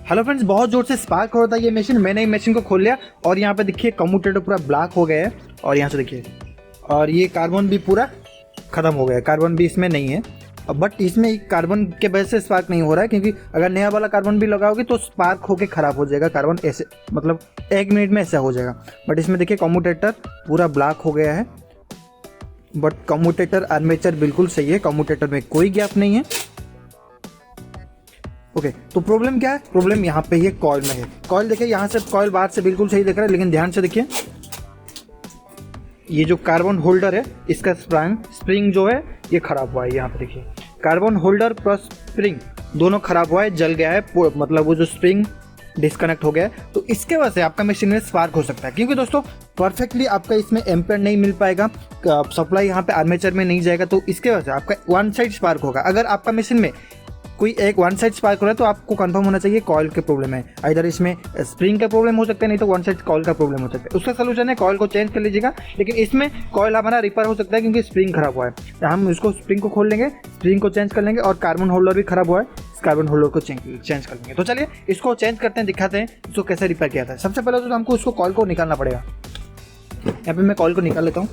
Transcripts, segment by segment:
Hello friends, बहुत जोर से स्पार्क हो रहा था ये मशीन। मैंने मशीन को खोल लिया और यहाँ पे देखिए कम्यूटेटर पूरा ब्लैक हो गया है और यहाँ से देखिए, और ये कार्बन भी पूरा ख़त्म हो गया है। कार्बन भी इसमें नहीं है, बट इसमें कार्बन के वजह से स्पार्क नहीं हो रहा है, क्योंकि अगर नया वाला कार्बन भी लगाओगे तो स्पार्क होके ख़राब हो जाएगा। कार्बन ऐसे मतलब 1 मिनट में ऐसा हो जाएगा। बट इसमें देखिए कम्यूटेटर पूरा ब्लैक हो गया है, बट कम्यूटेटर आर्मेचर बिल्कुल सही है, कम्यूटेटर में कोई गैप नहीं है। ओके, तो प्रॉब्लम क्या है? प्रॉब्लम यहाँ पे ये कॉइल में है। कॉइल देखिए, यहाँ से कॉइल बाहर से बिल्कुल सही दिख रहा है, लेकिन ध्यान से देखिए ये जो कार्बन होल्डर है इसका स्प्रिंग जो है ये खराब हुआ है। यहाँ पे देखिए कार्बन होल्डर प्लस स्प्रिंग दोनों खराब हुआ है, जल गया है, मतलब वो जो स्प्रिंग डिस्कनेक्ट हो गया है। तो इसके वजह से आपका मशीन में स्पार्क हो सकता है, क्योंकि दोस्तों परफेक्टली आपका इसमें एम्पेयर नहीं मिल पाएगा, सप्लाई यहाँ पे आर्मेचर में नहीं जाएगा, तो इसके वजह से आपका वन साइड स्पार्क होगा। अगर आपका मशीन में कोई एक वन साइड स्पार्क हो रहा है तो आपको कंफर्म होना चाहिए कॉइल के प्रॉब्लम है। इधर इसमें स्प्रिंग का प्रॉब्लम हो सकता है, नहीं तो वन साइड कॉइल का प्रॉब्लम हो सकता है। उसका सोल्यूशन है कॉइल को चेंज कर लीजिएगा, लेकिन इसमें कॉइल हमारा रिपेयर हो सकता है क्योंकि स्प्रिंग खराब हुआ है। हम इसको स्प्रिंग को खोल लेंगे, स्प्रिंग को चेंज कर लेंगे, और कार्बन होल्डर भी खराब हुआ है, कार्बन होल्डर को चेंज कर लेंगे। तो चलिए इसको चेंज करते हैं, दिखाते हैं इसको कैसे रिपेयर किया था। सबसे पहले तो हमको उसको कॉइल को निकालना पड़ेगा। यहाँ पे मैं कॉइल को निकाल लेता हूँ।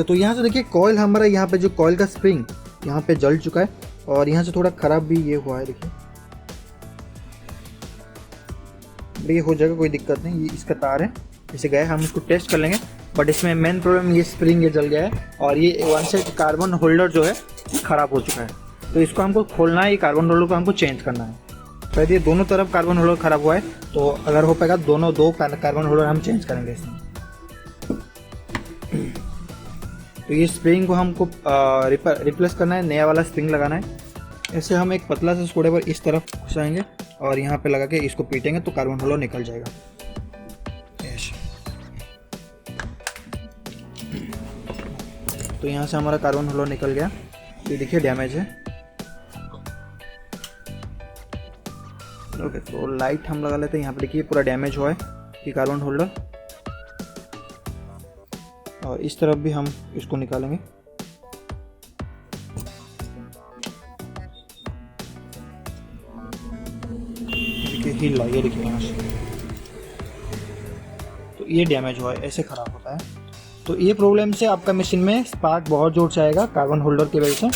तो यहाँ से देखिए कॉइल हमारा, यहाँ पे जो कॉइल का स्प्रिंग यहाँ पे जल चुका है, और यहाँ से थोड़ा खराब भी ये हुआ है। देखिए ये हो जाएगा, कोई दिक्कत नहीं। ये इसका तार है, इसे गए हम इसको टेस्ट कर लेंगे। बट इसमें मेन प्रॉब्लम ये स्प्रिंग ये जल गया है, और ये वन साइड कार्बन होल्डर जो है ख़राब हो चुका है। तो इसको हमको खोलना है, ये कार्बन होल्डर को हमको चेंज करना है। पहले ये दोनों तरफ कार्बन होल्डर ख़राब हुआ है, तो अगर हो पाएगा दो कार्बन होल्डर हम चेंज करेंगे इसमें। तो ये स्प्रिंग को हमको रिप्लेस करना है, नया वाला स्प्रिंग लगाना है। ऐसे हम एक पतला सा स्क्रू ड्राइवर इस तरफ घुसाएंगे और यहाँ पे लगा के इसको पीटेंगे तो कार्बन होल्डर निकल जाएगा। तो यहाँ से हमारा कार्बन होल्डर निकल गया। ये देखिए डैमेज है। ओके, तो लाइट हम लगा लेते हैं। यहाँ पे देखिए पूरा डैमेज हुआ है ये कार्बन होल्डर, और इस तरफ भी हम इसको निकालेंगे। देखिए हिल रहा है, ये देखिए यहाँ से, तो ये डैमेज हुआ है, ऐसे ख़राब होता है। तो ये प्रॉब्लम से आपका मशीन में स्पार्क बहुत जोर से आएगा कार्बन होल्डर की वजह से।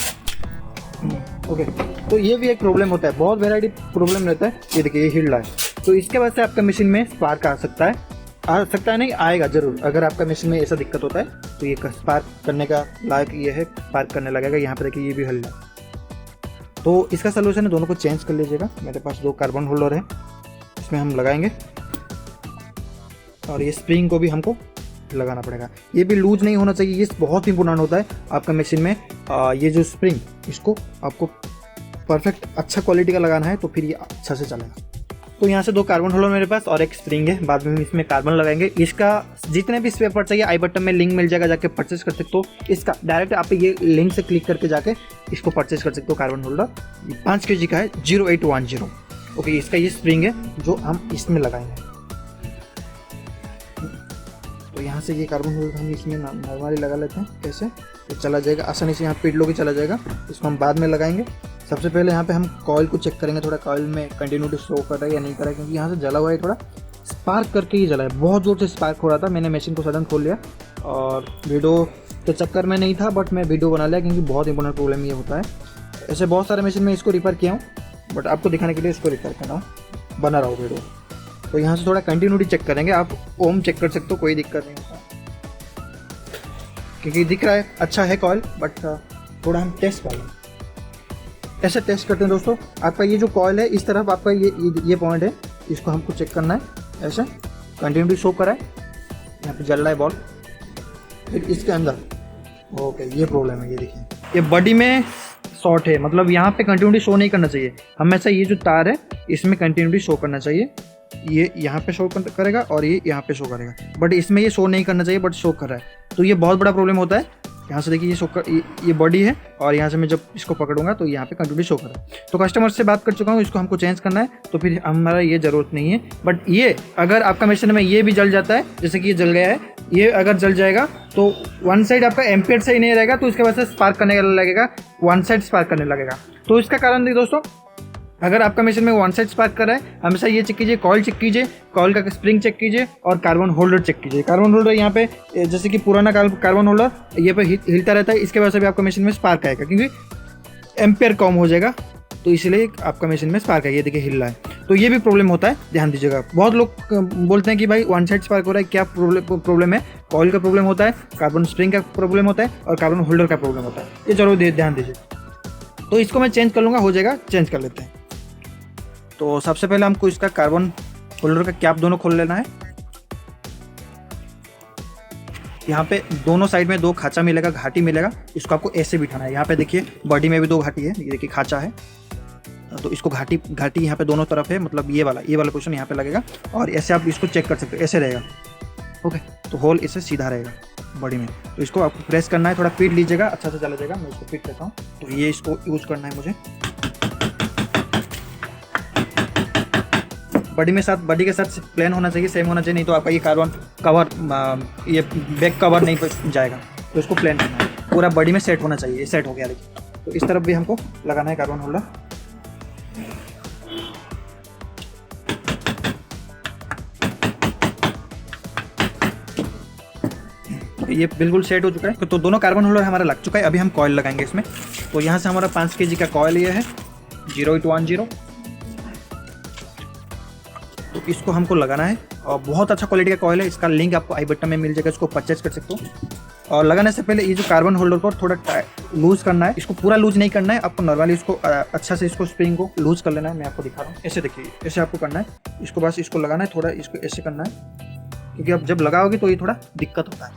ओके, तो ये भी एक प्रॉब्लम होता है, बहुत वेराइटी प्रॉब्लम रहता है। ये देखिए ये हिल रहा है, तो इसके वजह से आपका मशीन में स्पार्क आ सकता है, नहीं आएगा ज़रूर। अगर आपका मशीन में ऐसा दिक्कत होता है तो ये स्पार्क करने का लायक ये है, स्पार्क करने लगेगा। यहाँ पे देखिए ये भी हिल रहा है। तो इसका सलूशन है दोनों को चेंज कर लीजिएगा। मेरे पास 2 कार्बन होल्डर है, इसमें हम लगाएंगे, और ये स्प्रिंग को भी हमको लगाना पड़ेगा। ये भी लूज नहीं होना चाहिए, ये बहुत इंपॉर्टेंट होता है आपका मशीन में। ये जो स्प्रिंग, इसको आपको परफेक्ट अच्छा क्वालिटी का लगाना है, तो फिर ये अच्छा से चलेगा। तो यहाँ से 2 कार्बन होल्डर मेरे पास और एक स्प्रिंग है, बाद में हम इसमें कार्बन लगाएंगे। इसका जितने भी स्पेयर पार्ट चाहिए आई बटन में लिंक मिल जाएगा, जाके परचेस कर सकते हो। इसका डायरेक्ट आप ये लिंक से क्लिक करके जाके इसको परचेस कर सकते हो। कार्बन होल्डर 5 kg का है, 0810। ओके, इसका ये स्प्रिंग है जो हम इसमें लगाएंगे। तो यहाँ से ये कार्बन होल्डर हम इसमें नॉर्मली लगा लेते हैं, कैसे तो चला जाएगा आसानी से, यहाँ पीट लो के चला जाएगा। इसको हम बाद में लगाएंगे। सबसे पहले यहाँ पे हम कॉइल को चेक करेंगे, थोड़ा कॉइल में कंटिन्यूटी शो कर रहा है या नहीं कर रहा है, क्योंकि यहाँ से जला हुआ है, थोड़ा स्पार्क करके ही जला है, बहुत ज़ोर से स्पार्क हो रहा था। मैंने मशीन को सडन खोल लिया और वीडियो के चक्कर में नहीं था, बट मैं वीडियो बना लिया क्योंकि बहुत इंपॉर्टेंट प्रॉब्लम ये होता है। ऐसे बहुत सारे मशीन में इसको रिपेयर किया हूँ, बट आपको दिखाने के लिए इसको रिपेयर कर रहा हूँ, बना रहा हूँ वीडियो। तो यहाँ से थोड़ा कंटिन्यूटी चेक करेंगे, आप ओम चेक कर सकते हो, कोई दिक्कत नहीं होता, क्योंकि दिख रहा है अच्छा है कॉइल, बट थोड़ा हम टेस्ट कर लें। ऐसे टेस्ट करते हैं दोस्तों। आपका ये जो कॉइल है इस तरफ आपका ये पॉइंट है, इसको हमको चेक करना है। ऐसे कंटिन्यूटी शो करा है, यहाँ पे जल रहा है बॉल, फिर इसके अंदर ओके ये प्रॉब्लम है। ये देखिए ये बॉडी में शॉर्ट है, मतलब यहाँ पे कंटिन्यूटी शो नहीं करना चाहिए हमेशा। ये जो तार है इसमें कंटिन्यूटी शो करना चाहिए, ये यहाँ पे शो करेगा और ये यहाँ पे शो करेगा, बट इसमें ये शो नहीं करना चाहिए, बट शो कर रहा है। तो ये बहुत बड़ा प्रॉब्लम होता है। यहाँ से देखिए ये बॉडी है और यहाँ से मैं जब इसको पकड़ूंगा तो यहाँ पे कंटिन्यू शो कर रहा है। तो कस्टमर से बात कर चुका हूँ, इसको हमको चेंज करना है, तो फिर हमारा ये ज़रूरत नहीं है। बट ये अगर आपका मशीन में ये भी जल जाता है, जैसे कि ये जल गया है, ये अगर जल जाएगा तो वन साइड आपका एम्पियर सही नहीं रहेगा, तो इसके वजह से स्पार्क करने लगेगा, वन साइड स्पार्क करने लगेगा। तो इसका कारण देखिए दोस्तों, अगर आपका मशीन में वन साइड स्पार्क कर रहा है, हमेशा ये चेक कीजिए, कॉइल चेक कीजिए, कॉइल का स्प्रिंग चेक कीजिए और कार्बन होल्डर चेक कीजिए। कार्बन होल्डर यहाँ पे जैसे कि पुराना कार्बन होल्डर ये पे हिलता रहता है, इसके वजह से भी आपका मशीन में स्पार्क आएगा, क्योंकि एम्पियर कम हो जाएगा, तो इसलिए आपका मशीन में स्पार्क आएगा। ये देखिए हिल रहा है, तो ये भी प्रॉब्लम होता है, ध्यान दीजिएगा। बहुत लोग बोलते हैं कि भाई वन साइड स्पार्क हो रहा है, क्या प्रॉब्लम है? कॉइल का प्रॉब्लम होता है, कार्बन स्प्रिंग का प्रॉब्लम होता है और कार्बन होल्डर का प्रॉब्लम होता है, ये जरूर ध्यान दीजिए। तो इसको मैं चेंज कर लूँगा, हो जाएगा, चेंज कर लेते हैं। तो सबसे पहले हमको इसका कार्बन होल्डर का कैप दोनों खोल लेना है। यहाँ पे दोनों साइड में 2 खांचा मिलेगा, घाटी मिलेगा, इसको आपको ऐसे बिठाना है। यहाँ पे देखिए बॉडी में भी 2 घाटी है, ये देखिए खांचा है, तो इसको घाटी यहाँ पे दोनों तरफ है, मतलब ये वाला पोजीशन यहाँ पे लगेगा और ऐसे आप इसको चेक कर सकते हो, ऐसे रहेगा। ओके, तो होल इससे सीधा रहेगा बॉडी में, तो इसको आपको प्रेस करना है, थोड़ा पीट लीजिएगा, अच्छा से चला जाएगा। मैं इसको पीट लेता हूँ, तो ये इसको यूज करना है मुझे। बॉडी के साथ प्लेन होना चाहिए, सेम होना चाहिए, नहीं तो आपका ये कार्बन कवर, ये बैक कवर नहीं जाएगा, तो इसको प्लेन करना है, पूरा बॉडी में सेट होना चाहिए। ये सेट हो गया, देखिए। तो इस तरफ भी हमको लगाना है कार्बन होल्डर। ये बिल्कुल सेट हो चुका है, तो दोनों कार्बन होल्डर हमारा लग चुका है। अभी हम कॉइल लगाएंगे इसमें। तो यहाँ से हमारा 5 kg का कॉइल ये है 0810, तो इसको हमको लगाना है और बहुत अच्छा क्वालिटी का कॉइल है, इसका लिंक आपको आई बटन में मिल जाएगा, इसको परचेज कर सकते हो। और लगाने से पहले ये जो कार्बन होल्डर को थोड़ा लूज करना है, इसको पूरा लूज नहीं करना है आपको, नॉर्मली इसको अच्छा से इसको स्प्रिंग को लूज कर लेना है। मैं आपको दिखा रहा हूँ, ऐसे देखिए, ऐसे आपको करना है, इसको बस इसको लगाना है, थोड़ा इसको ऐसे करना है, क्योंकि आप जब लगाओगे तो ये थोड़ा दिक्कत होता है।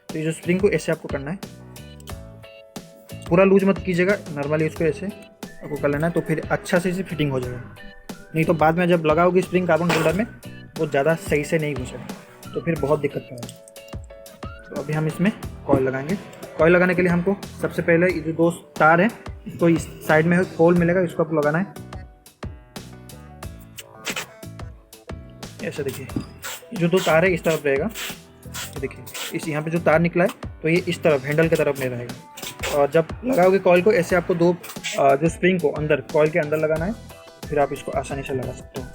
तो ये जो स्प्रिंग को ऐसे आपको करना है, पूरा लूज मत कीजिएगा, नॉर्मली इसको ऐसे आपको कर लेना है, तो फिर अच्छा से इसे फिटिंग हो जाएगा। नहीं तो बाद में जब लगाओगे स्प्रिंग कार्बन होल्डर में, वो ज़्यादा सही से नहीं घुसेगा, तो फिर बहुत दिक्कत करेगा। तो अभी हम इसमें कॉइल लगाएंगे। कॉइल लगाने के लिए हमको सबसे पहले ये जो 2 तार है, इसको इस साइड में होल मिलेगा, इसको आपको लगाना है। ऐसे देखिए, जो 2 तार है इस तरफ रहेगा, देखिए इस यहाँ पे जो तार निकला है, तो ये इस तरफ हैंडल की तरफ में रहेगा। और जब लगाओगे कॉइल को, ऐसे आपको 2 जो स्प्रिंग को अंदर कॉइल के अंदर लगाना है, फिर आप इसको आसानी से लगा सकते हो।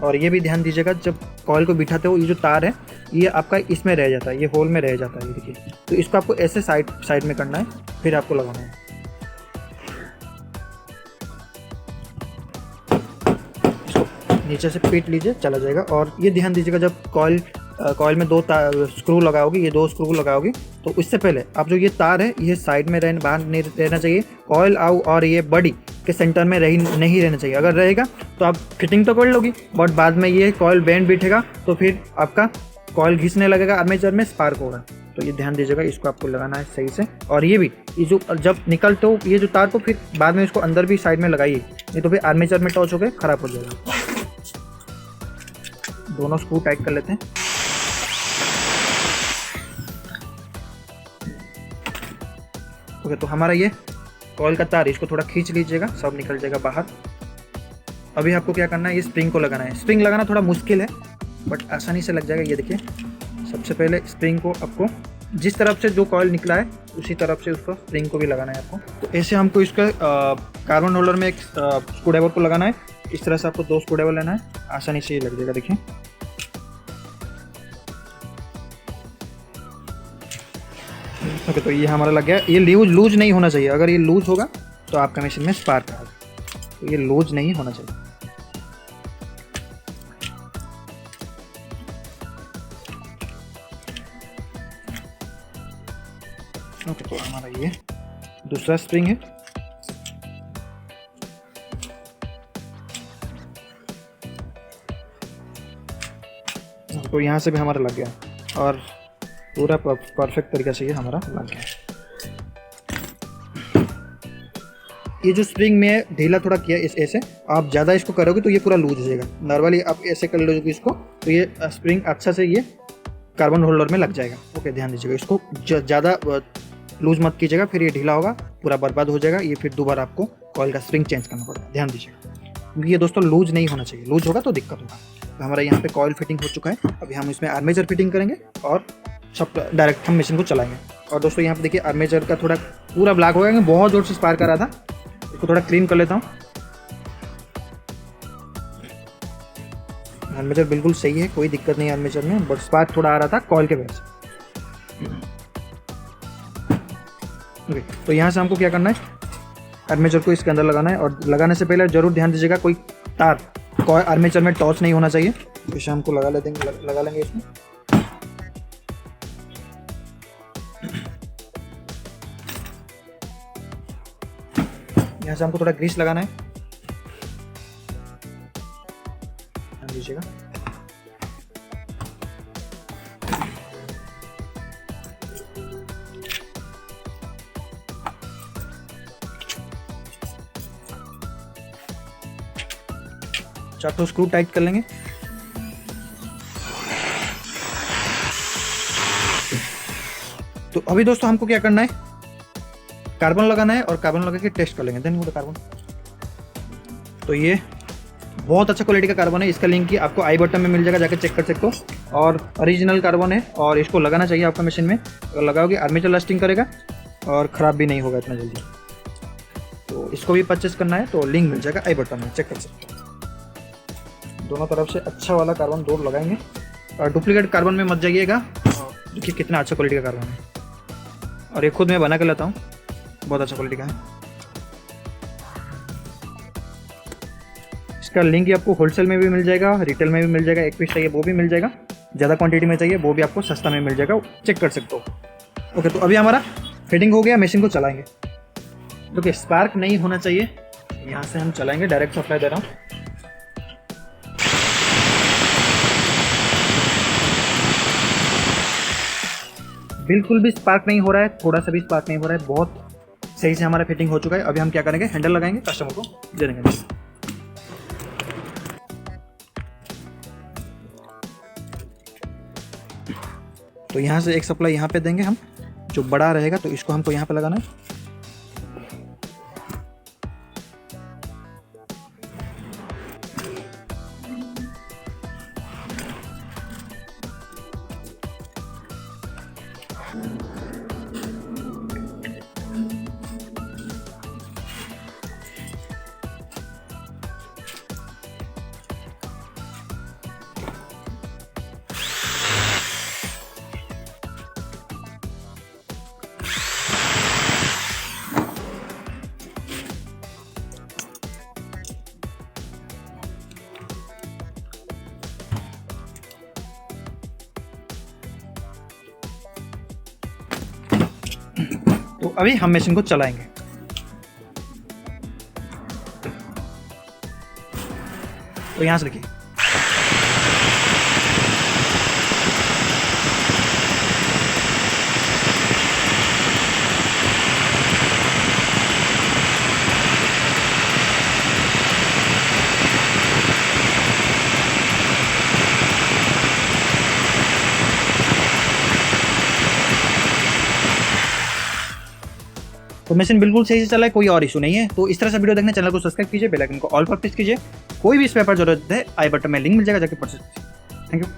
और ये भी ध्यान दीजिएगा, जब कॉइल को बिठाते हो, ये जो तार है ये आपका इसमें रह जाता है, ये होल में रह जाता है, ये देखिए। तो इसको आपको ऐसे साइड में करना है, फिर आपको लगाना है। इसको नीचे से पीट लीजिए, चला जाएगा। और ये ध्यान दीजिएगा, जब कॉइल में 2 स्क्रू लगाओगे, ये 2 स्क्रू लगाओगे, तो उससे पहले आप जो ये तार है, ये साइड में बाहर नहीं रहना चाहिए, कॉइल और ये बॉडी के सेंटर में नहीं रहना चाहिए। अगर रहेगा तो आप फिटिंग तो कर लोगी, बट बाद में ये कॉइल बैंड बैठेगा, तो फिर आपका कॉइल घिसने लगेगा, आर्मेचर में स्पार्क होगा। तो ये ध्यान दीजिएगा, इसको आपको लगाना है सही से। और ये भी, ये जो जब निकलते हो ये जो तार को, फिर बाद में इसको अंदर भी साइड में लगाइए, नहीं तो फिर आर्मेचर में टच होकर खराब हो जाएगा। दोनों स्क्रू टाइट कर लेते हैं। ओके, तो हमारा ये कॉइल का तार, इसको थोड़ा खींच लीजिएगा, सब निकल जाएगा बाहर। अभी आपको क्या करना है, ये स्प्रिंग को लगाना है। स्प्रिंग लगाना थोड़ा मुश्किल है, बट आसानी से लग जाएगा। ये देखिए, सबसे पहले स्प्रिंग को आपको जिस तरफ से जो कॉइल निकला है, उसी तरफ से उसको स्प्रिंग को भी लगाना है आपको। तो ऐसे हमको इसका कार्बन होल्डर में एक स्क्रू ड्राइवर को लगाना है। इस तरह से आपको 2 स्क्रू ड्राइवर लेना है, आसानी से ये लग जाएगा। देखिए, ओके, तो ये हमारा लग गया। ये लूज नहीं होना चाहिए, अगर ये लूज होगा तो आपका मशीन में स्पार्क आएगा, तो ये लूज नहीं होना चाहिए। ओके, तो हमारा ये दूसरा स्प्रिंग है। तो यहाँ से भी हमारा लग गया और पूरा परफेक्ट तरीके से ये हमारा लग गया। ये जो स्प्रिंग में ढीला थोड़ा किया ऐसे, आप ज़्यादा इसको करोगे तो ये पूरा लूज हो जाएगा। नॉर्मली आप ऐसे कर लोगे इसको, तो ये स्प्रिंग अच्छा से ये कार्बन होल्डर में लग जाएगा। ओके, ध्यान दीजिएगा, इसको ज़्यादा लूज मत कीजिएगा, फिर ये ढीला होगा, पूरा बर्बाद हो जाएगा। ये फिर दोबारा आपको कॉइल का स्प्रिंग चेंज करना पड़ेगा, ध्यान दीजिएगा, क्योंकि ये दोस्तों लूज नहीं होना चाहिए, लूज होगा तो दिक्कत होगा। तो हमारा यहाँ पे कॉइल फिटिंग हो चुका है। अभी हम इसमें आर्मेचर फिटिंग करेंगे और सब डायरेक्ट हम मशीन को चलाएंगे। और दोस्तों यहाँ पे देखिए आर्मेचर का थोड़ा पूरा ब्लैक हो गया, बहुत जोर से स्पार्क कर रहा था, इसको थोड़ा क्लीन कर लेता हूँ। आर्मेचर बिल्कुल सही है, कोई दिक्कत नहीं है आर्मेचर में, बट स्पार्क थोड़ा आ रहा था कॉइल के वजह से। ओके, तो यहाँ से हमको क्या करना है, आर्मेचर को इसके अंदर लगाना है। और लगाने से पहले जरूर ध्यान दीजिएगा कोई तार आर्मेचर में टॉर्च नहीं होना चाहिए। तो इसे हमको लगा लेंगे इसमें। यहाँ से हमको थोड़ा ग्रीस लगाना है, ध्यान दीजिएगा। चार स्क्रू टाइट कर लेंगे। तो अभी दोस्तों हमको क्या करना है, कार्बन लगाना है और कार्बन लगा के टेस्ट कर लेंगे। देन वो कार्बन, तो ये बहुत अच्छा क्वालिटी का कार्बन है, इसका लिंक ही आपको आई बटन में मिल जाएगा, जाके चेक कर सकते हो। और ओरिजिनल कार्बन है और इसको लगाना चाहिए आपका मशीन में। अगर लगाओगे आर्मेचर लास्टिंग करेगा और ख़राब भी नहीं होगा इतना जल्दी। तो इसको भी परचेस करना है तो लिंक मिल जाएगा आई बटन में, चेक कर सकते हो। दोनों तरफ से अच्छा वाला कार्बन दो लगाएंगे और डुप्लीकेट कार्बन में मत जाइएगा। देखिए कितना अच्छा क्वालिटी का कार्बन है, और ये खुद मैं बना के लाता हूँ, बहुत अच्छा क्वालिटी का है। इसका लिंक ही आपको होलसेल में भी मिल जाएगा, रिटेल में भी मिल जाएगा। एक पीस चाहिए वो भी मिल जाएगा, ज़्यादा क्वांटिटी में चाहिए वो भी आपको सस्ता में मिल जाएगा, चेक कर सकते हो। ओके, तो अभी हमारा फिटिंग हो गया, मशीन को चलाएंगे। देखिए स्पार्क नहीं होना चाहिए, यहाँ से हम चलाएंगे, डायरेक्ट सप्लाई दे रहा हूँ। बिल्कुल भी स्पार्क नहीं हो रहा है, थोड़ा सा भी स्पार्क नहीं हो रहा है, बहुत सही से हमारा फिटिंग हो चुका है। अभी हम क्या करेंगे, हैंडल लगाएंगे, कस्टमर को दे देंगे। तो यहाँ से एक सप्लाई यहाँ पे देंगे हम, जो बड़ा रहेगा तो इसको हमको यहाँ पे लगाना है। तो अभी हम मशीन को चलाएंगे। तो यहां से देखिए, तो मशीन बिल्कुल सही से चला है, कोई और इशू नहीं है। तो इस तरह से वीडियो देखने चैनल को सब्सक्राइब कीजिए, बेल आइकन को ऑल पर प्रेस कीजिए। कोई भी स्पेयर पर जरूरत है आई बटन में लिंक मिल जाएगा, जाके परचेज कीजिए। Thank you.